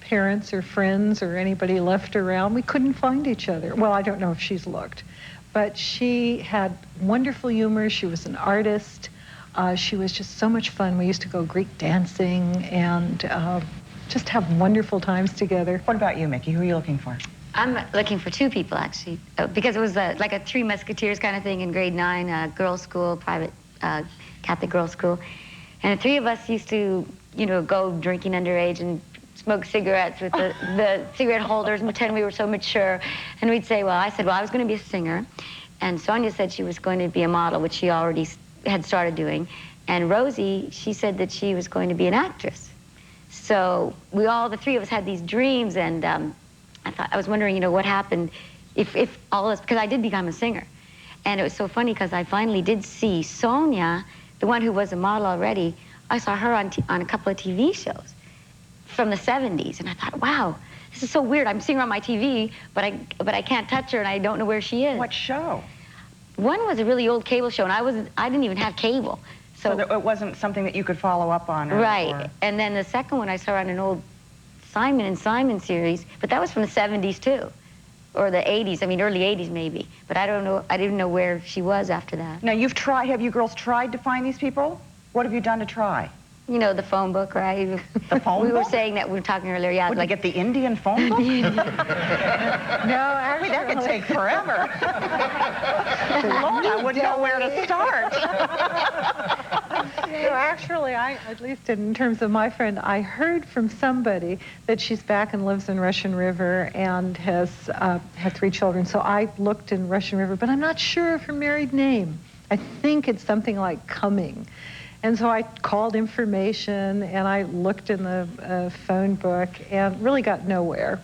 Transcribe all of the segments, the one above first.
parents or friends or anybody left around. We couldn't find each other. Well, I don't know if she's looked, but she had wonderful humor. She was an artist. She was just so much fun. We used to go Greek dancing and just have wonderful times together. What about you, Miki? Who are you looking for? I'm looking for two people, actually, because it was like a Three Musketeers kind of thing in grade 9, girls' school, private Catholic girls' school. And the three of us used to, go drinking underage and smoke cigarettes with the cigarette holders and pretend we were so mature. And we'd say, I said, I was going to be a singer. And Sonia said she was going to be a model, which she already had started doing. And Rosie, she said that she was going to be an actress. So the three of us had these dreams, and I was wondering, what happened if all this, because I did become a singer. And it was so funny because I finally did see Sonia, the one who was a model already. I saw her on a couple of TV shows from the 70s, and I thought, wow, this is so weird. I'm seeing her on my TV, but I can't touch her, and I don't know where she is. What show? One was a really old cable show, and I didn't even have cable. So it wasn't something that you could follow up on? Right. And then the second one I saw on an old Simon and Simon series, but that was from the 70s too, or the 80s. I mean, early 80s maybe. But I don't know. I didn't know where she was after that. Now have you girls tried to find these people? What have you done to try? The phone book, right? The phone book? We were saying that, we were talking earlier, yeah. Would you get the Indian phone book? No, actually. That could take forever. Lord, I wouldn't know where to start. No, actually, at least in terms of my friend, I heard from somebody that she's back and lives in Russian River and has had 3 children. So I looked in Russian River, but I'm not sure of her married name. I think it's something like Cumming. And so I called information and I looked in the phone book and really got nowhere.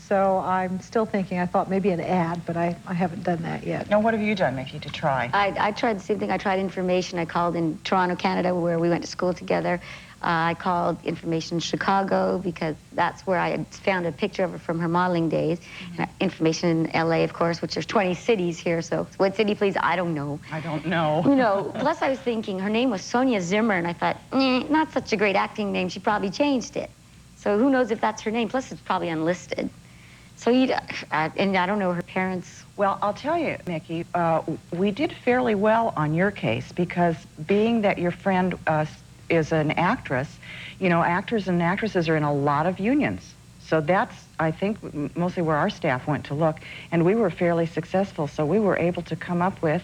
So I'm still thinking, I thought maybe an ad, but I haven't done that yet. Now, what have you done, Miki, to try? I tried the same thing. I tried information. I called in Toronto, Canada, where we went to school together. I called information in Chicago because that's where I had found a picture of her from her modeling days. And information in LA, of course, which there's 20 cities here. So what city, please? I don't know. I don't know. Plus I was thinking her name was Sonia Zimmer, and I thought, not such a great acting name. She probably changed it. So who knows if that's her name? Plus it's probably unlisted. So and I don't know her parents. Well, I'll tell you, Miki, we did fairly well on your case because being that your friend is an actress, actors and actresses are in a lot of unions. So that's, I think, mostly where our staff went to look. And we were fairly successful, so we were able to come up with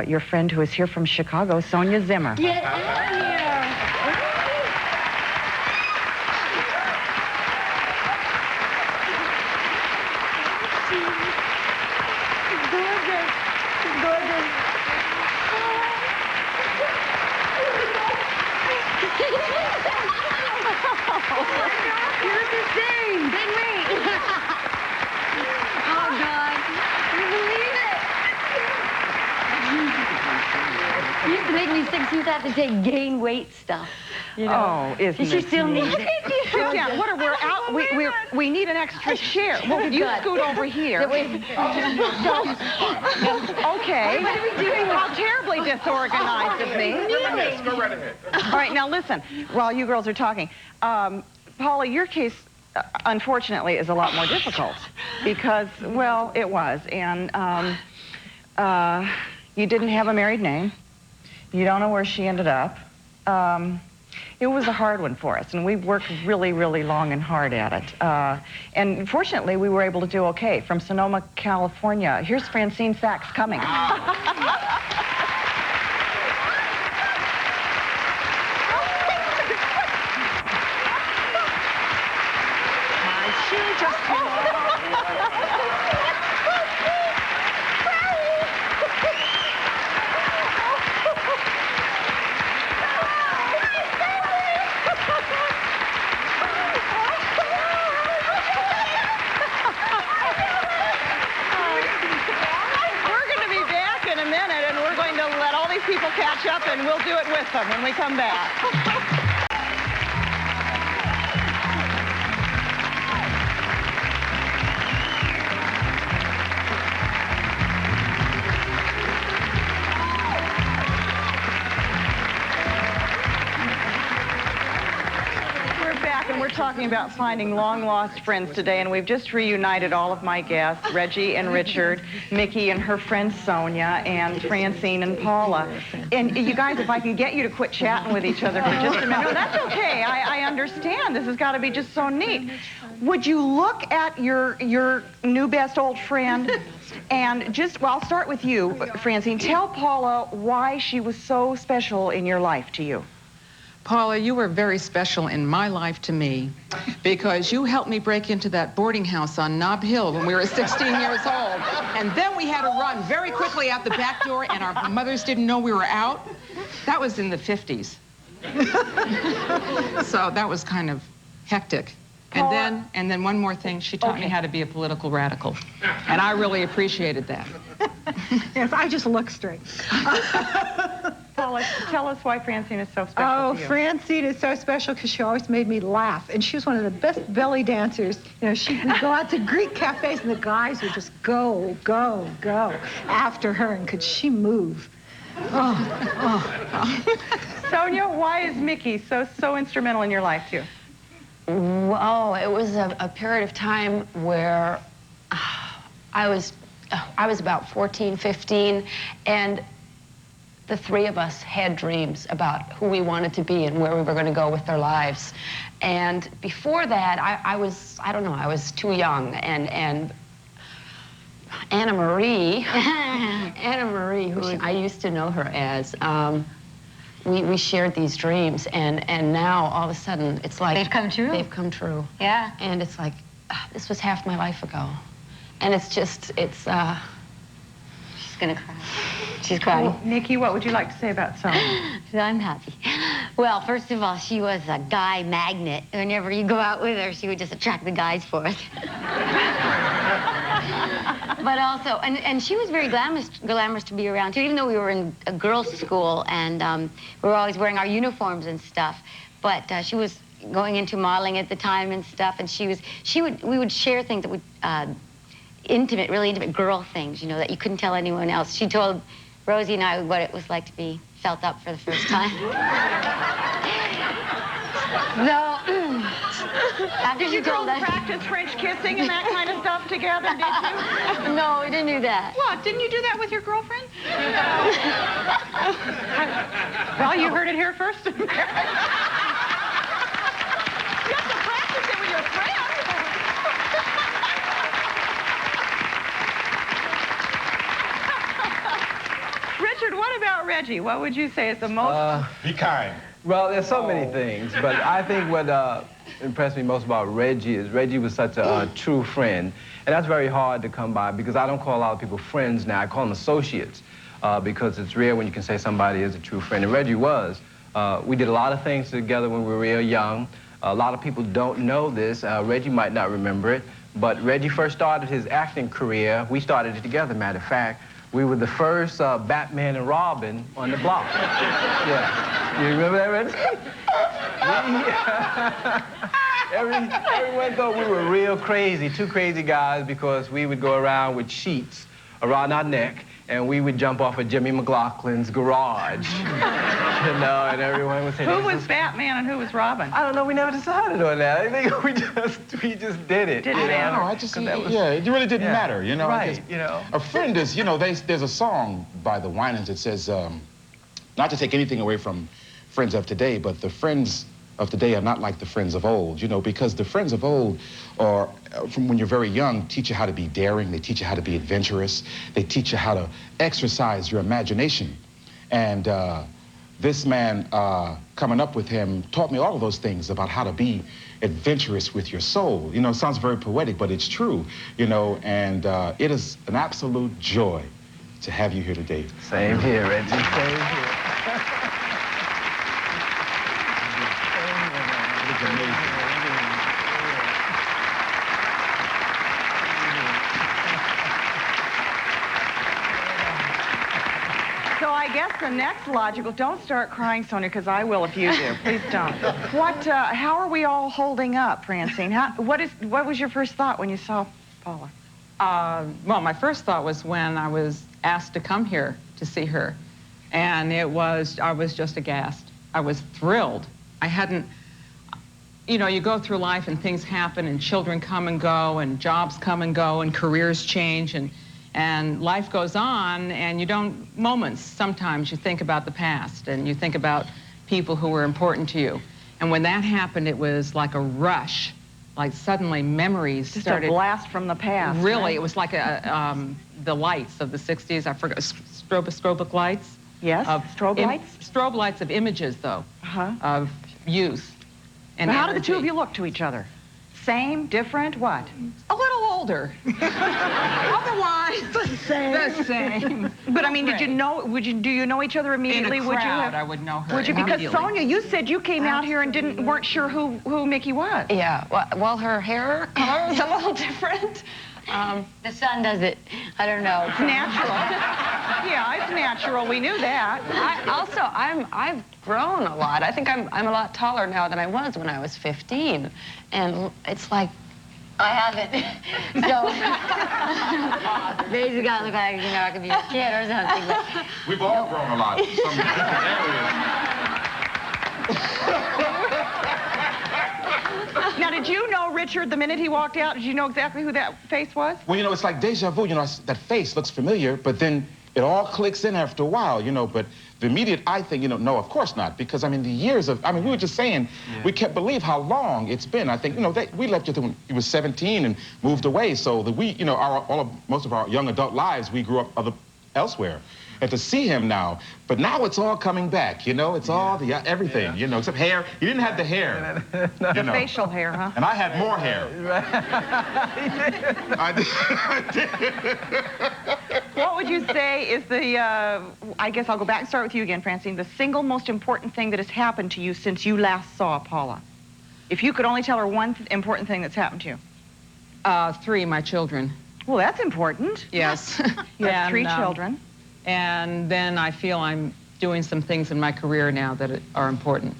your friend who is here from Chicago, Sonia Zimmer. Get out of here! Have to take gain weight stuff. Oh, isn't it? She still needs it. Sit down. We're out. We need an extra chair. Well, you scoot over here. Okay. What are we doing? How terribly disorganized of me. Go right ahead. All right, now listen, while you girls are talking. Paula, your case, unfortunately, is a lot more difficult because, well, it was. And you didn't have a married name. You don't know where she ended up. It was a hard one for us, and we worked really, really long and hard at it. And fortunately, we were able to do okay. From Sonoma, California, here's Francine Sachs coming. People catch up, and we'll do it with them when we come back. We're back, and we're talking talking about finding long-lost friends today, and we've just reunited all of my guests, Reggie and Richard, Miki and her friend Sonia, and Francine and Paula. And you guys, if I can get you to quit chatting with each other for just a minute. No, that's okay. I understand. This has got to be just so neat. Would you look at your new best old friend and just, well, I'll start with you, Francine. Tell Paula why she was so special in your life to you. Paula, you were very special in my life to me because you helped me break into that boarding house on Nob Hill when we were 16 years old. And then we had to run very quickly out the back door, and our mothers didn't know we were out. That was in the 50s. So that was kind of hectic. Paula, and then one more thing, she taught me how to be a political radical. And I really appreciated that. Yes, I just look straight. Paula, tell us why Francine is so special Oh, to you. Francine is so special because she always made me laugh. And she was one of the best belly dancers. You know, we'd go out to Greek cafes and the guys would just go after her. And could she move? Sonia, why is Miki so instrumental in your life too? Oh, it was a period of time where I was about 14, 15, and the three of us had dreams about who we wanted to be and where we were going to go with our lives. And before that, I was too young. And Anna Marie, who I used to know her as, we shared these dreams, and now all of a sudden it's like They've come true. They've come true. Yeah. And it's like this was half my life ago, and it's She's gonna cry. She's crying. Well, Miki, what would you like to say about Sonia? I'm happy. Well, first of all, she was a guy magnet. Whenever you go out with her, she would just attract the guys for it. But also, and she was very glamorous to be around too, even though we were in a girls' school and we were always wearing our uniforms and stuff. But she was going into modeling at the time and stuff, and we would share things that would, really intimate girl things, you know, that you couldn't tell anyone else. She told Rosie and I what it was like to be felt up for the first time. So, after she told us... practice French kissing and that kind of stuff together, did you? No, we didn't do that. What, didn't you do that with your girlfriend? Well, you heard it here first. You have to practice it with your friends. Richard, what about Reggie? What would you say is the most... Be kind. Well, there's so many things, but I think what impressed me most about Reggie is Reggie was such a true friend, and that's very hard to come by because I don't call a lot of people friends now. I call them associates because it's rare when you can say somebody is a true friend, and Reggie was. We did a lot of things together when we were real young. A lot of people don't know this. Reggie might not remember it, but Reggie first started his acting career. We started it together, matter of fact. We were the first Batman and Robin on the block. Yeah. You remember that, Reggie? Everyone thought we were real crazy, two crazy guys, because we would go around with sheets around our neck, and we would jump off of Jimmy McLaughlin's garage. You know, and everyone would say... Who was Batman and who was Robin? I don't know. We never decided on that. I think we just did it. Didn't matter. No, yeah, it really didn't matter, you know. Right, you know. A friend is, you know, there's a song by the Winans that says, not to take anything away from friends of today, but the friends of today are not like the friends of old, you know, because the friends of old are, from when you're very young, teach you how to be daring, they teach you how to be adventurous, they teach you how to exercise your imagination. And this man, coming up with him, taught me all of those things about how to be adventurous with your soul. You know, it sounds very poetic, but it's true, you know, and it is an absolute joy to have you here today. Same here, Reggie. Same here. It's amazing. So I guess the next logical... Don't start crying, Sonia, because I will if you do. Please don't. How are we all holding up, Francine? What was your first thought when you saw Paula? Well, my first thought was when I was asked to come here to see her. And I was just aghast. I was thrilled. you know, you go through life and things happen and children come and go and jobs come and go and careers change and life goes on and you don't, moments, sometimes you think about the past and you think about people who were important to you. And when that happened, it was like a rush, like suddenly memories Just started. a blast from the past. Really, right? it was like the lights of the 60s, I forgot, stroboscopic lights. Yes, strobe lights? Strobe lights of images, though, of youth. And How did the two of energy. you look to each other? Same, different, what? A little older. Otherwise, the same. But I mean, did you know? Do you know each other immediately? In a would you crowd, have? I would know her. Would you? Because immediately. Sonia, you said you came out here and weren't sure who Miki was. Yeah, well, her hair color is a little different. The sun does it. I don't know. It's natural. Yeah, it's natural. We knew that. I've grown a lot. I think I'm a lot taller now than I was when I was 15, and it's like I haven't. So basically, I look like, you know, I could be a kid or something. But We've all grown a lot in some different areas. Now, did you know Richard the minute he walked out? Did you know exactly who that face was? Well, you know, it's like deja vu. You know, that face looks familiar, but then it all clicks in after a while, you know. But the immediate eye thing, you know, no, of course not. Because, I mean, the years of, I mean, we were just saying, we can't believe how long it's been. I think, you know, we left you when you were 17 and moved away. So you know, most of our young adult lives, we grew up elsewhere. And to see him now, but now it's all coming back, you know? It's all everything, you know, except hair. He didn't have the hair. The facial hair, huh? And I had more hair. I did. What would you say is the, I guess I'll go back and start with you again, Francine, the single most important thing that has happened to you since you last saw Paula? If you could only tell her one important thing that's happened to you. 3, my children. Well, that's important. Yes. You have 3 And, children. And then I feel I'm doing some things in my career now that are important.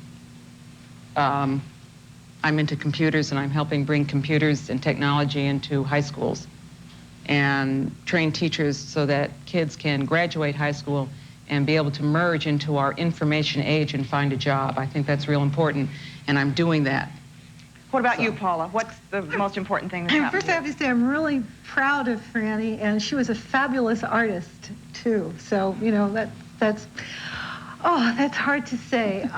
I'm into computers, and I'm helping bring computers and technology into high schools and train teachers so that kids can graduate high school and be able to merge into our information age and find a job. I think that's real important, and I'm doing that. What about you, Paula? What's the most important thing that's happened First, to I you? have to say I'm really proud of Franny, and she was a fabulous artist too. So you know that's hard to say.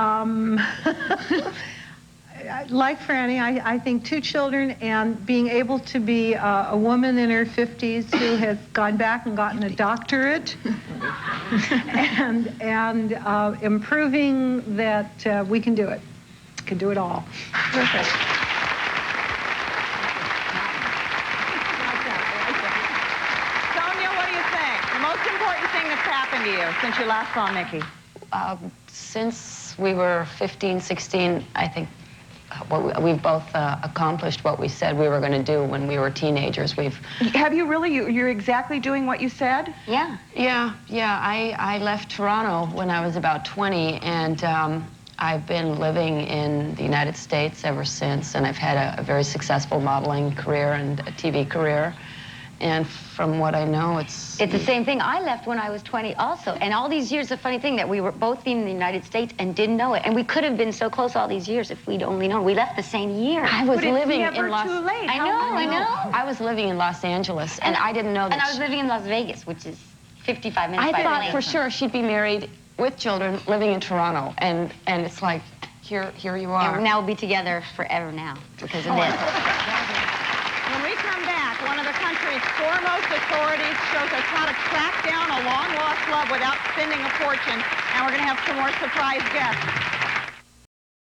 Like Franny, I think 2 children and being able to be a woman in her 50s who has gone back and gotten a doctorate and improving that we can do it. Can do it all. Perfect. Sonia, what do you think? The most important thing that's happened to you since you last saw Miki? since we were 15, 16, I think we've both accomplished what we said we were going to do when we were teenagers. Have you really? You're exactly doing what you said? Yeah. Yeah. I left Toronto when I was about 20, and I've been living in the United States ever since, and I've had a very successful modeling career and a TV career. And from what I know, it's the same thing. I left when I was 20 also. And all these years, the funny thing that we were both being in the United States and didn't know it. And we could have been so close all these years if we'd only known. We left the same year. I was But it's living never in Los too late. I know. I was living in Los Angeles, and I didn't know that. And I was living in Las Vegas, which is 55 minutes I by thought plane. for sure she'd be married with children, living in Toronto, and it's like, here you are. And now we'll be together forever now because of this. When we come back, one of the country's foremost authorities shows us how to track down a long-lost love without spending a fortune, and we're going to have some more surprise guests.